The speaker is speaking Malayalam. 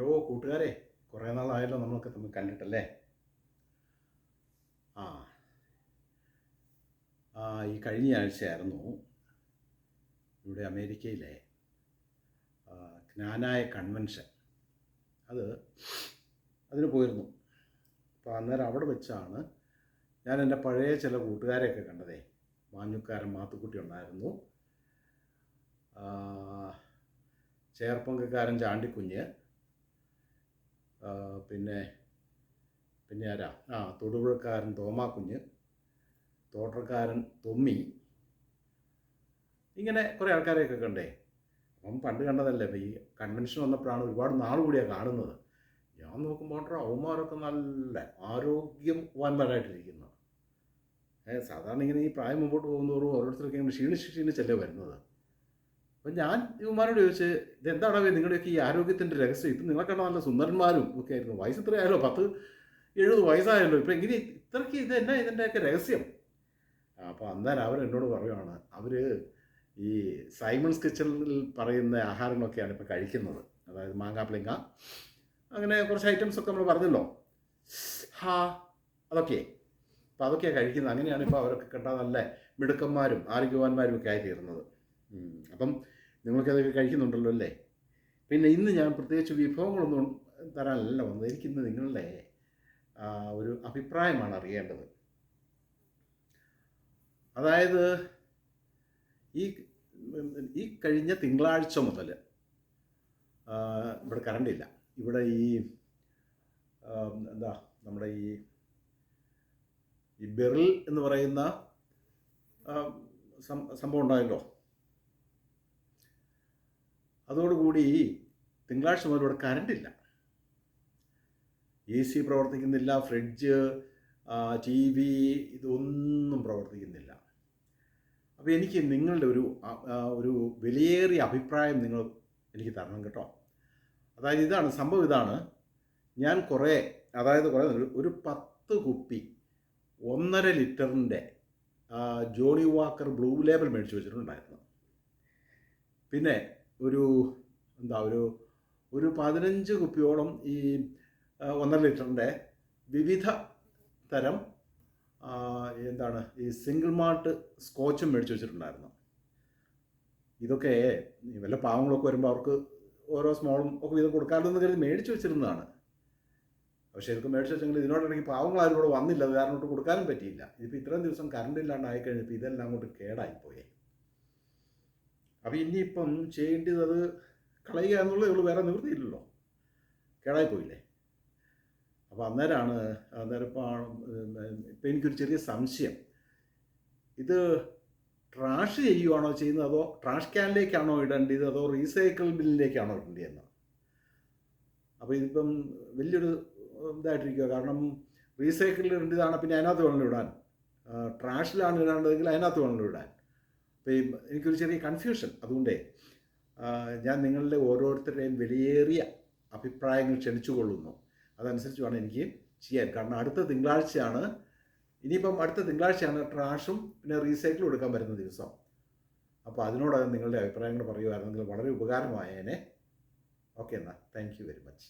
ഹലോ കൂട്ടുകാരെ, കുറേ നാളായല്ലോ നമ്മളൊക്കെ തമ്മിൽ കണ്ടിട്ടല്ലേ. ആ ഈ കഴിഞ്ഞ ആഴ്ചയായിരുന്നു ഇവിടെ അമേരിക്കയിലെ ജ്ഞാനായ കൺവെൻഷൻ. അതിന് പോയിരുന്നു. അപ്പോൾ അന്നേരം അവിടെ വെച്ചാണ് ഞാൻ എൻ്റെ പഴയ ചില കൂട്ടുകാരെയൊക്കെ കണ്ടതേ. മാഞ്ഞുക്കാരൻ മാത്തുക്കുട്ടി ഉണ്ടായിരുന്നു, ചേർപ്പങ്കക്കാരൻ ചാണ്ടിക്കുഞ്ഞ്, പിന്നെ ആരാ, തൊടുപുഴക്കാരൻ തോമാക്കുഞ്ഞ്, തോട്ടക്കാരൻ തൊമ്മി, ഇങ്ങനെ കുറേ ആൾക്കാരെയൊക്കെ കണ്ടേ. അപ്പം പണ്ട് കണ്ടതല്ലേ, ഈ കൺവെൻഷൻ വന്നപ്പോഴാണ് ഒരുപാട് നാൾ കൂടിയാണ് കാണുന്നത്. ഞാൻ നോക്കുമ്പോൾ അവന്മാരൊക്കെ നല്ല ആരോഗ്യവാന്മാരായിട്ടിരിക്കുന്നു. സാധാരണ ഇങ്ങനെ ഈ പ്രായം മുമ്പോട്ട് പോകുന്നതോറും ഓരോരുത്തർക്ക് ഇങ്ങനെ ക്ഷീണിച്ചല്ലേ വരുന്നത്. അപ്പം ഞാൻ ഇവന്മാരോട് ചോദിച്ച്, ഇതെന്താണോ നിങ്ങളുടെയൊക്കെ ഈ ആരോഗ്യത്തിൻ്റെ രഹസ്യം? ഇപ്പം നിങ്ങളെ കണ്ട നല്ല സുന്ദരന്മാരും ഒക്കെ ആയിരുന്നു. വയസ്സ് ഇത്രയായാലോ, 70-70 വയസ്സായല്ലോ, ഇപ്പം എങ്ങനെ ഇത്രയ്ക്ക് ഇതെന്നാ ഇതിൻ്റെയൊക്കെ രഹസ്യം? അപ്പോൾ അന്നേരം അവരെന്നോട് പറയുവാണ്, അവർ ഈ സൈമൺസ് കിച്ചണിൽ പറയുന്ന ആഹാരങ്ങളൊക്കെയാണ് ഇപ്പോൾ കഴിക്കുന്നത്. അതായത് മാങ്ങാപ്ലിങ്ങ, അങ്ങനെ കുറച്ച് ഐറ്റംസൊക്കെ നമ്മൾ പറഞ്ഞല്ലോ, അതൊക്കെ. അപ്പോൾ അതൊക്കെയാണ് കഴിക്കുന്നത്. അങ്ങനെയാണ് ഇപ്പോൾ അവരൊക്കെ കേട്ടാൽ നല്ല മിടുക്കന്മാരും ആരോഗ്യവാന്മാരും ഒക്കെ ആയി തീർന്നത്. അപ്പം നിങ്ങൾക്കതൊക്കെ കഴിക്കുന്നുണ്ടല്ലോ അല്ലേ. പിന്നെ ഇന്ന് ഞാൻ പ്രത്യേകിച്ച് വിഭവങ്ങളൊന്നും തരാനല്ല വന്നത്. എനിക്കിന്ന് നിങ്ങളുടെ ഒരു അഭിപ്രായമാണ് അറിയേണ്ടത്. അതായത് ഈ കഴിഞ്ഞ തിങ്കളാഴ്ച മുതൽ ഇവിടെ കറണ്ടില്ല. ഇവിടെ നമ്മുടെ ഈ ബെറിൽ എന്ന് പറയുന്ന സംഭവം ഉണ്ടായല്ലോ. അതോടുകൂടി തിങ്കളാഴ്ച മുതൽ ഇവിടെ കറണ്ടില്ല. AC പ്രവർത്തിക്കുന്നില്ല, ഫ്രിഡ്ജ്, TV ഇതൊന്നും പ്രവർത്തിക്കുന്നില്ല. അപ്പോൾ എനിക്ക് നിങ്ങളുടെ ഒരു വിലയേറിയ അഭിപ്രായം നിങ്ങൾ എനിക്ക് തരണം കേട്ടോ. അതായത് സംഭവം ഞാൻ ഒരു 10 കുപ്പി 1.5 ലിറ്ററിൻ്റെ ജോണി വാക്കർ ബ്ലൂ ലേബൽ മേടിച്ച് വെച്ചിട്ടുണ്ടായിരുന്നു. പിന്നെ ഒരു 15 കുപ്പിയോളം ഈ 1.5 ലിറ്ററിൻ്റെ വിവിധ തരം ഈ സിംഗിൾ മാൾട്ട് സ്കോച്ചും മേടിച്ച് വെച്ചിട്ടുണ്ടായിരുന്നു. ഇതൊക്കെ വല്ല പാവങ്ങളൊക്കെ വരുമ്പോൾ അവർക്ക് ഓരോ സ്മോളും ഒക്കെ ഇത് കൊടുക്കാമെന്ന് കരുതി മേടിച്ച് വെച്ചിരുന്നതാണ്. പക്ഷേ ഇതൊക്കെ മേടിച്ച് വെച്ചെങ്കിൽ ഇതിനോടാണെങ്കിൽ പാവങ്ങളാരും കൂടെ വന്നില്ല, അത് കാരണം കൊടുക്കാനും പറ്റിയില്ല. ഇതിപ്പോൾ ഇത്രയും ദിവസം കറണ്ട് ഇല്ലാണ്ട് ആയിക്കഴിഞ്ഞപ്പോൾ ഇതെല്ലാം അങ്ങോട്ട് കേടായിപ്പോയേ. അപ്പോൾ ഇനിയിപ്പം ചെയ്യേണ്ടത് അത് കളയുക എന്നുള്ളതേ ഉള്ളൂ, വേറെ നിവൃത്തിയില്ലല്ലോ, കേടായിപ്പോയില്ലേ. അപ്പോൾ അന്നേരം ഇപ്പം എനിക്കൊരു ചെറിയ സംശയം, ഇത് ട്രാഷ് ചെയ്യുകയാണോ ചെയ്യുന്നത്, അതോ ട്രാഷ് ക്യാനിലേക്കാണോ ഇടേണ്ടത്, അതോ റീസൈക്കിൾ ബിന്നിലേക്കാണോ ഇടേണ്ടതെന്ന്. അപ്പോൾ ഇതിപ്പം വലിയൊരു ഇതായിട്ടിരിക്കുക. കാരണം റീസൈക്കിളിൽ ഇടേണ്ടതാണ്, പിന്നെ അതിനകത്ത് വേണമല്ലോ ഇടാൻ. ട്രാഷിലാണ് ഇടേണ്ടതെങ്കിൽ അതിനകത്ത് വേണമല്ലോ ഇടാൻ. അപ്പോൾ എനിക്കൊരു ചെറിയ കൺഫ്യൂഷൻ. അതുകൊണ്ടേ ഞാൻ നിങ്ങളുടെ ഓരോരുത്തരുടെയും വിലയേറിയ അഭിപ്രായങ്ങൾ ക്ഷണിച്ചുകൊള്ളുന്നു. അതനുസരിച്ച് വേണം എനിക്ക് ചെയ്യാൻ. കാരണം അടുത്ത തിങ്കളാഴ്ചയാണ് ട്രാഷും പിന്നെ റീസൈക്കിളും എടുക്കാൻ വരുന്ന ദിവസം. അപ്പോൾ അതിനോടകം നിങ്ങളുടെ അഭിപ്രായങ്ങൾ പറയുമായിരുന്നെങ്കിൽ വളരെ ഉപകാരമായേനെ. ഓക്കെ, എന്നാൽ താങ്ക് യു വെരി മച്ച്.